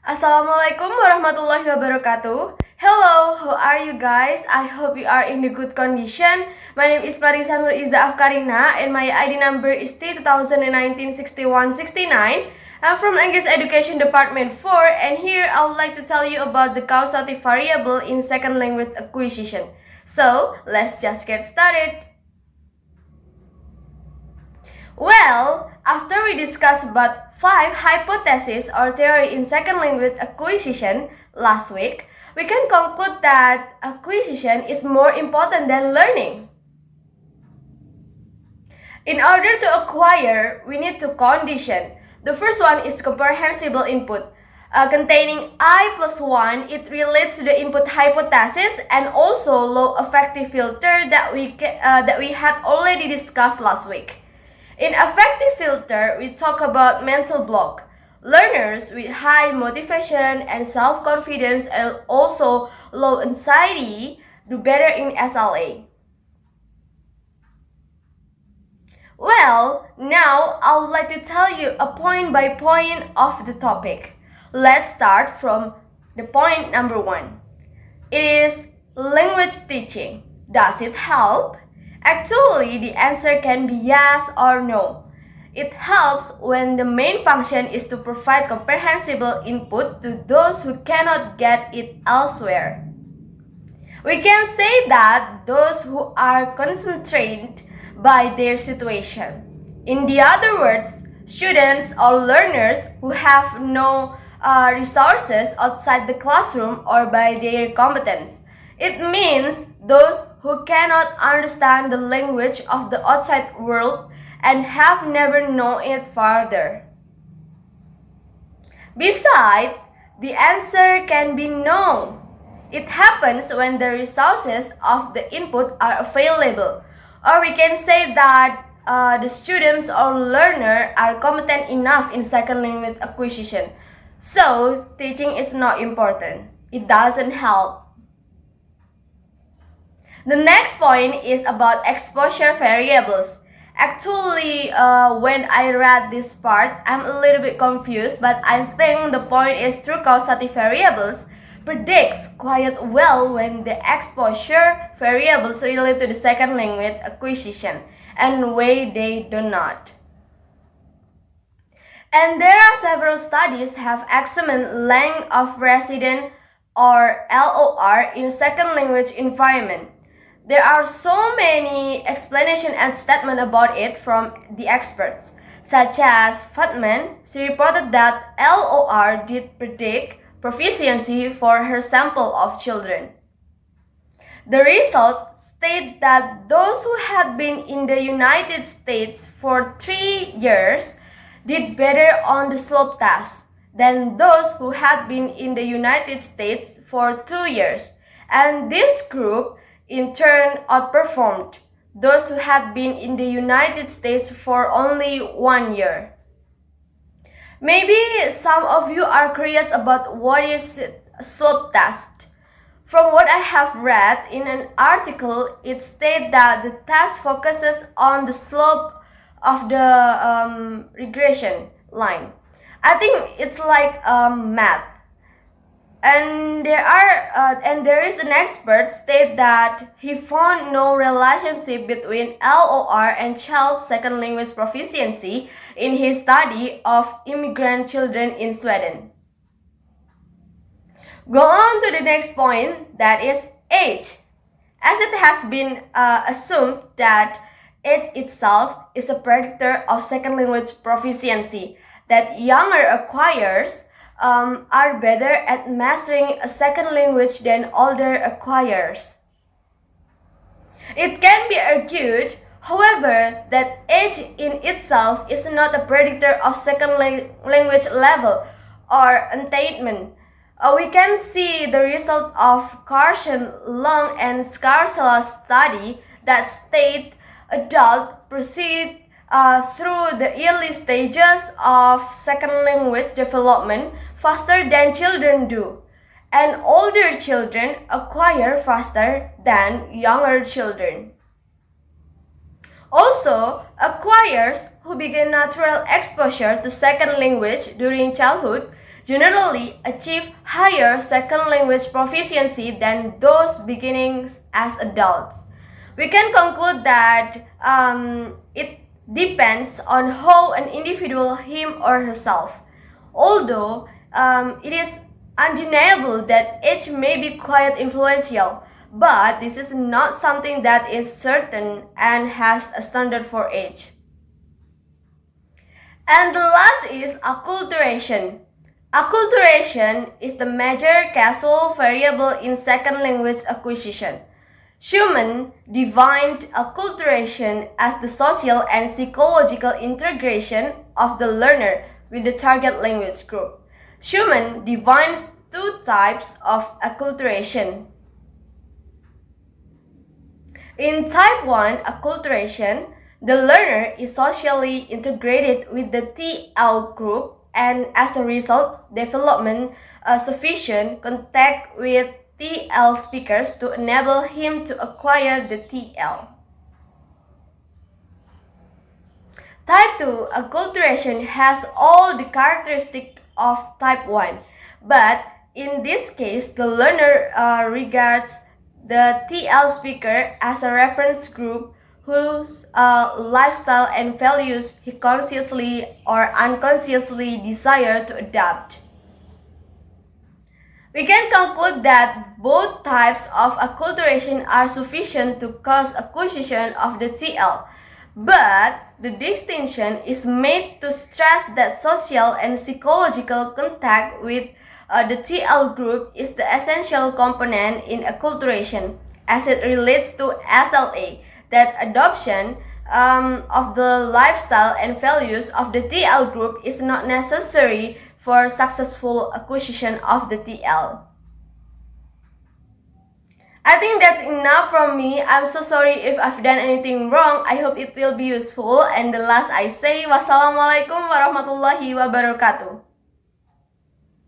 Assalamualaikum warahmatullahi wabarakatuh. Hello, how are you guys? I hope you are in a good condition. My name is Marisa Izza Afkarina and my ID number is T2019-6169. I'm from English Education Department 4 and here I would like to tell you about the causative variable in second language acquisition. So, let's just get started. Well, after we discussed about 5 hypotheses or theory in second language acquisition last week, we can conclude that acquisition is more important than learning. In order to acquire, we need to condition. The first one is comprehensible input. Containing I plus 1, it relates to the input hypothesis and also low effective filter that we had already discussed last week. In affective filter, we talk about mental block. Learners with high motivation and self-confidence and also low anxiety do better in SLA. Well, now I would like to tell you a point by point of the topic. Let's start from the point number 1. It is language teaching. Does it help? Actually, the answer can be yes or no. It helps when the main function is to provide comprehensible input to those who cannot get it elsewhere. We can say that those who are concentrated by their situation. In the other words, students or learners who have no resources outside the classroom or by their competence. It means those who cannot understand the language of the outside world and have never known it further. Besides, the answer can be no. It happens when the resources of the input are available. Or we can say that the students or learner are competent enough in second language acquisition. So, teaching is not important. It doesn't help. The next point is about exposure variables. Actually, when I read this part, I'm a little bit confused, but I think the point is through causative variables predicts quite well when the exposure variables relate to the second language acquisition and way they do not. And there are several studies have examined length of residence or LOR in a second language environment. There are so many explanations and statements about it from the experts, such as Fatman. She reported that LOR did predict proficiency for her sample of children. The results state that those who had been in the United States for 3 years did better on the slope test than those who had been in the United States for 2 years, and this group in turn outperformed those who had been in the United States for only 1 year. Maybe some of you are curious about what is a slope test. From what I have read in an article, it states that the test focuses on the slope of the regression line. I think it's like math. And there is an expert state that he found no relationship between LOR and child second language proficiency in his study of immigrant children in Sweden. Go on to the next point, that is age. As it has been assumed that age itself is a predictor of second language proficiency, that younger acquirers are better at mastering a second language than older acquirers. It can be argued, however, that age in itself is not a predictor of second language level or attainment. We can see the result of Carson, Long, and Scarsela's study that state adults proceed through the early stages of second language development faster than children do, and older children acquire faster than younger children. Also, acquirers who begin natural exposure to second language during childhood generally achieve higher second language proficiency than those beginning as adults. We can conclude that it depends on how an individual, him or herself. Although it is undeniable that age may be quite influential, but this is not something that is certain and has a standard for age. And the last is acculturation. Acculturation is the major causal variable in second language acquisition. Schumann defined acculturation as the social and psychological integration of the learner with the target language group. Schumann defines two types of acculturation. In type 1 acculturation, the learner is socially integrated with the TL group and as a result, development sufficient contact with TL speakers to enable him to acquire the TL. Type 2 acculturation has all the characteristics of type 1, but in this case, the learner regards the TL speaker as a reference group whose lifestyle and values he consciously or unconsciously desire to adopt. We can conclude that both types of acculturation are sufficient to cause acquisition of the TL, but the distinction is made to stress that social and psychological contact with the TL group is the essential component in acculturation as it relates to SLA, that adoption of the lifestyle and values of the TL group is not necessary for successful acquisition of the TL. I think that's enough from me. I'm so sorry if I've done anything wrong. I hope it will be useful. And the last I say, wassalamualaikum warahmatullahi wabarakatuh.